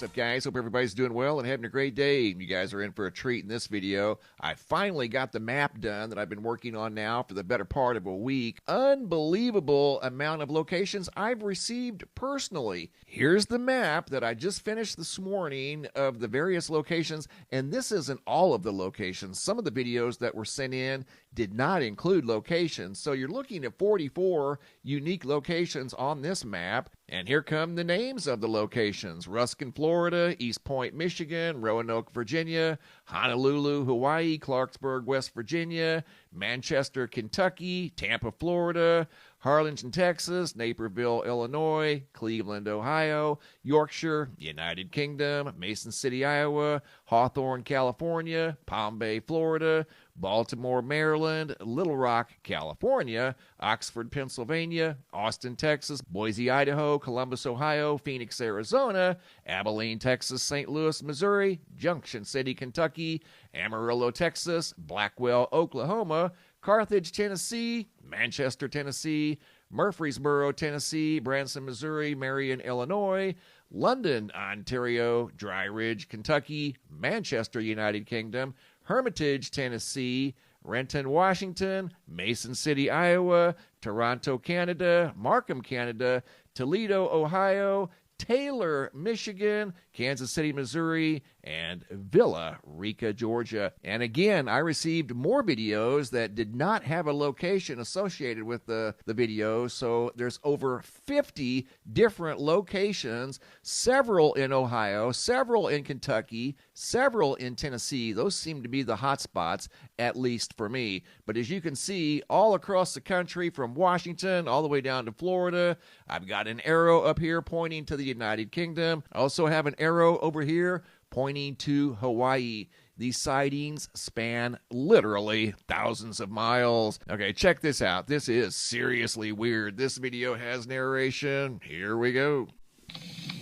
What's up, guys? Hope everybody's doing well and having a great day. You guys are in for a treat in this video. I finally got the map done that I've been working on now for the better part of a week. Unbelievable amount of locations I've received personally. Here's the map that I just finished this morning of the various locations, and this isn't all of the locations. Some of the videos that were sent in did not include locations, so you're looking at 44 unique locations on this map. And here come the names of the locations: Ruskin, Florida; East Point, Michigan; Roanoke, Virginia; Honolulu, Hawaii; Clarksburg, West Virginia; Manchester, Kentucky; Tampa, Florida; Harlingen, Texas; Naperville, Illinois; Cleveland, Ohio; Yorkshire, United Kingdom; Mason City, Iowa; Hawthorne, California; Palm Bay, Florida; Baltimore, Maryland; Little Rock, California; Oxford, Pennsylvania; Austin, Texas; Boise, Idaho; Columbus, Ohio; Phoenix, Arizona; Abilene, Texas; St. Louis, Missouri; Junction City, Kentucky; Amarillo, Texas; Blackwell, Oklahoma; Carthage, Tennessee; Manchester, Tennessee; Murfreesboro, Tennessee; Branson, Missouri; Marion, Illinois; London, Ontario; Dry Ridge, Kentucky; Manchester, United Kingdom; Hermitage, Tennessee; Renton, Washington; Mason City, Iowa; Toronto, Canada; Markham, Canada; Toledo, Ohio; Taylor, Michigan; Kansas City, Missouri; and Villa Rica, Georgia. And again, I received more videos that did not have a location associated with the video, so there's over 50 different locations, several in Ohio, several in Kentucky, several in Tennessee. Those seem to be the hot spots, at least for me. But as you can see, all across the country, from Washington all the way down to Florida, I've got an arrow up here pointing to the United Kingdom. I also have an arrow over here pointing to Hawaii. These sightings span literally thousands of miles. Okay, check this out. This is seriously weird. This video has narration. Here we go.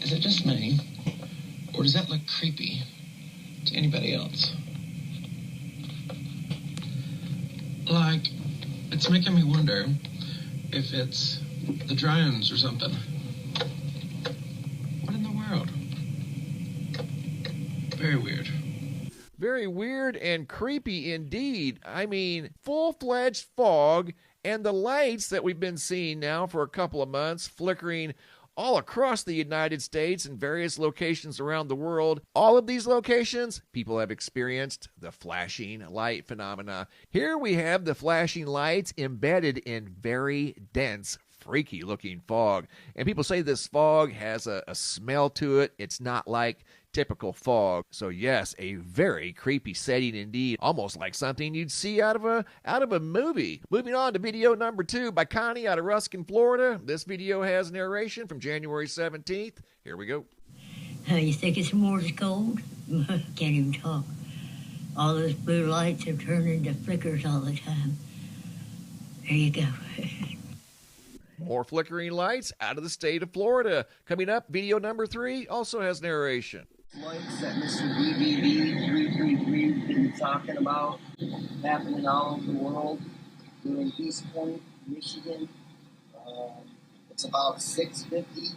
Is it just me, or does that look creepy to anybody else? Like, it's making me wonder if it's the drones or something. What in the world? Very weird. Very weird and creepy indeed. I mean, full-fledged fog, and the lights that we've been seeing now for a couple of months flickering all across the United States and various locations around the world. All of these locations, people have experienced the flashing light phenomena. Here we have the flashing lights embedded in very dense, freaky-looking fog. And people say this fog has a smell to it. It's not like typical fog. So yes, a very creepy setting indeed, almost like something you'd see out of a movie. Moving on to video number 2 by Connie out of Ruskin, Florida. This video has narration from January 17th. Here we go. You think it's Morse code? Can't even talk. All those blue lights have turned into flickers all the time. There you go. More flickering lights out of the state of Florida. Coming up, video number 3 also has narration. Lights that MrMBB333 has been talking about happening all over the world. We're in East Point, Michigan. It's about 6:50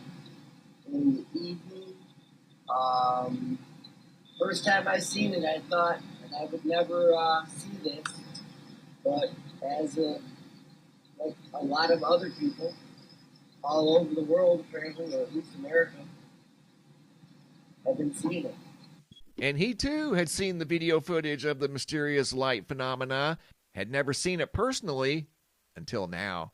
in the evening. First time I seen it, I thought that I would never see this, but as like a lot of other people all over the world, apparently, or at least America, have been seeing it. And he too had seen the video footage of the mysterious light phenomena, had never seen it personally until now.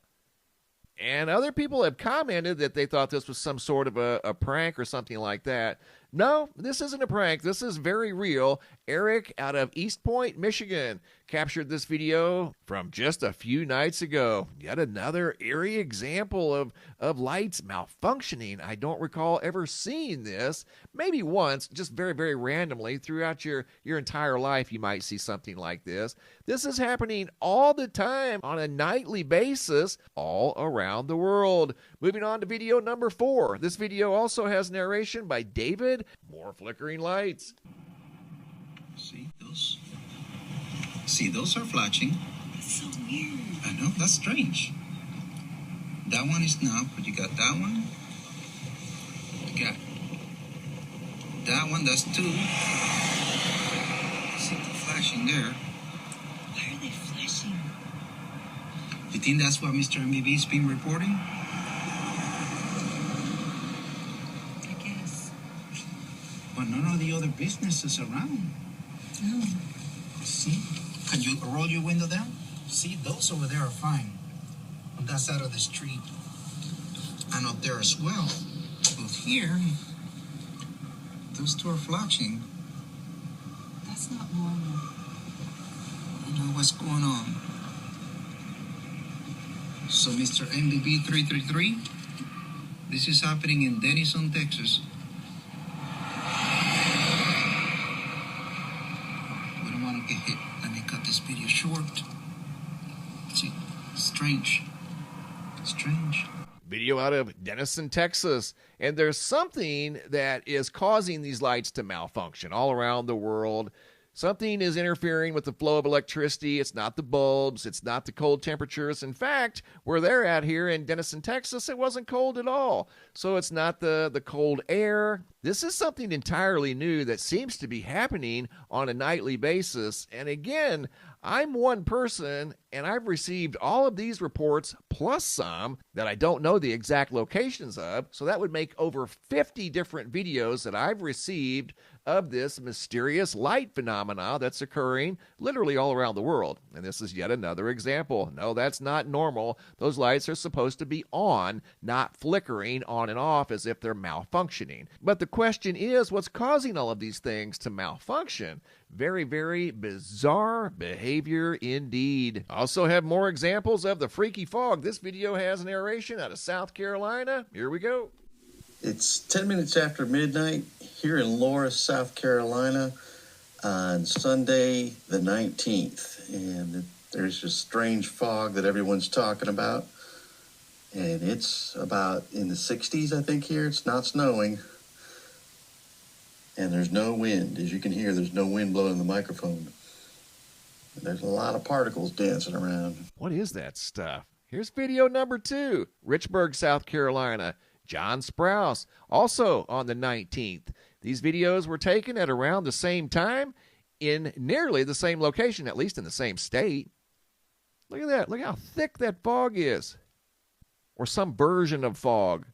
And other people have commented that they thought this was some sort of a prank or something like that. No, this isn't a prank. This is very real. Eric out of East Point, Michigan, captured this video from just a few nights ago. Yet another eerie example of lights malfunctioning. I don't recall ever seeing this. Maybe once, just very, very randomly. Throughout your entire life, you might see something like this. This is happening all the time on a nightly basis all around the world. Moving on to video number 4. This video also has narration by David. More flickering lights. See those are flashing. That's so weird. I know, that's strange. That one is not, but you got that one. You got That one, that's 2. See the flashing there. Why are they flashing? You think that's what MrMBB's been reporting? I guess. But none of the other businesses around. No. See? Can you roll your window down? See, those over there are fine. On that side of the street. And up there as well. But here, those 2 are flashing. That's not normal. I don't know what's going on. So, MrMBB333, this is happening in Denison, Texas. We don't want to get hit. Let me cut this video short. See, strange. Strange. Video out of Denison, Texas. And there's something that is causing these lights to malfunction all around the world. Something is interfering with the flow of electricity. It's not the bulbs. It's not the cold temperatures. In fact, where they're at here in Denison, Texas, it wasn't cold at all. So it's not the cold air. This is something entirely new that seems to be happening on a nightly basis. And again, I'm one person, and I've received all of these reports plus some that I don't know the exact locations of. So that would make over 50 different videos that I've received of this mysterious light phenomena that's occurring literally all around the world. And this is yet another example. No, that's not normal. Those lights are supposed to be on, not flickering on and off as if they're malfunctioning. But the question is, what's causing all of these things to malfunction? Very, very bizarre behavior indeed. Also have more examples of the freaky fog. This video has narration out of South Carolina. Here we go. It's 10 minutes after midnight here in Laura, South Carolina on Sunday the 19th. And there's this strange fog that everyone's talking about. And it's about in the 60s, I think, here. It's not snowing. And there's no wind. As you can hear, there's no wind blowing the microphone. There's a lot of particles dancing around. What is that stuff? Here's video number 2. Richburg, South Carolina. John Sprouse, also on the 19th. These videos were taken at around the same time in nearly the same location, at least in the same state. Look at that. Look how thick that fog is. Or some version of fog.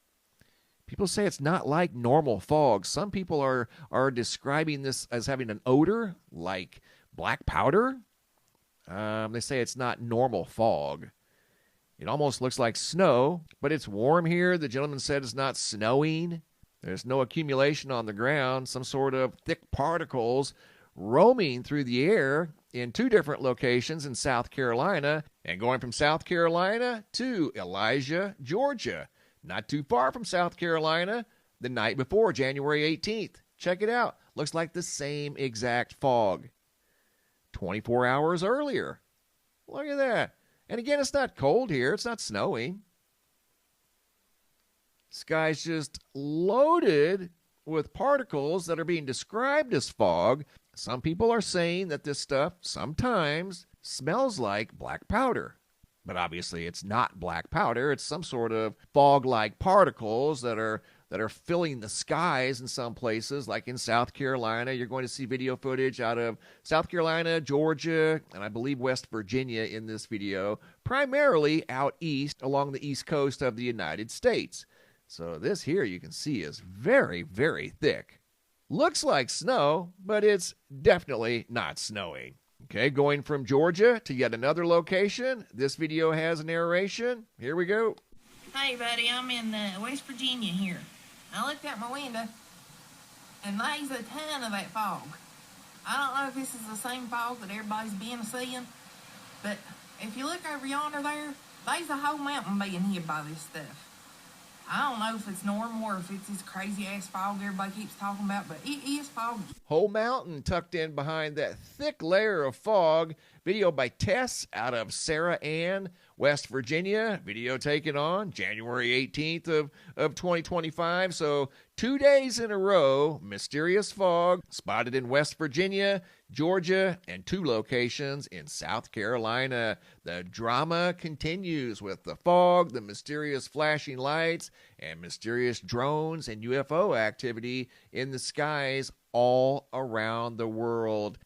People say it's not like normal fog. Some people are describing this as having an odor like black powder. They say it's not normal fog. It almost looks like snow, but it's warm here. The gentleman said it's not snowing. There's no accumulation on the ground. Some sort of thick particles roaming through the air in 2 different locations in South Carolina, and going from South Carolina to Elijah, Georgia. Not too far from South Carolina, the night before, January 18th. Check it out. Looks like the same exact fog. 24 hours earlier. Look at that. And again, it's not cold here. It's not snowing. Sky's just loaded with particles that are being described as fog. Some people are saying that this stuff sometimes smells like black powder. But obviously it's not black powder. It's some sort of fog-like particles that are filling the skies in some places, like in South Carolina. You're going to see video footage out of South Carolina, Georgia, and I believe West Virginia in this video, primarily out east along the east coast of the United States. So this here you can see is very, very thick. Looks like snow, but it's definitely not snowing. Okay, going from Georgia to yet another location. This video has narration. Here we go. Hey, buddy, I'm in West Virginia here. I looked out my window, and there's a ton of that fog. I don't know if this is the same fog that everybody's been seeing, but if you look over yonder there's a whole mountain being hit by this stuff. I don't know if it's normal or if it's this crazy-ass fog everybody keeps talking about, but it is foggy. Whole mountain tucked in behind that thick layer of fog Video by Tess out of Sarah Ann, West Virginia. Video taken on January 18th of 2025. So 2 days in a row, mysterious fog spotted in West Virginia, Georgia, and 2 locations in South Carolina. The drama continues with the fog, the mysterious flashing lights, and mysterious drones and UFO activity in the skies all around the world.